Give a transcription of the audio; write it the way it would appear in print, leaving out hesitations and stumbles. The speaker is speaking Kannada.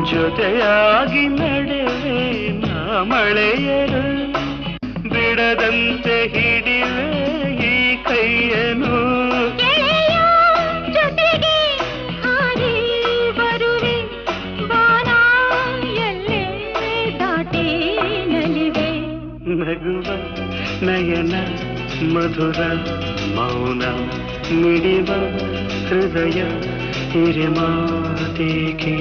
ಜೊತೆಯಾಗಿ ನಡೆವೆ ನಾ ಮಳೆಯರು ಬಿಡದಂತೆ ಹಿಡಿವೆ ಈ ಕೈಯನು ಜೊತೆಗೆ ಹಾರಿ ಬರುವೆ ಬಾನ ಎಲ್ಲೇ ದಾಟಿ ನಲಿವೆ ನಗುವ ನಯನ ಮಧುರ ಮೌನ ಮಿಡಿವ ಹೃದಯ ಹಿರಿಮಾತೇಕೆ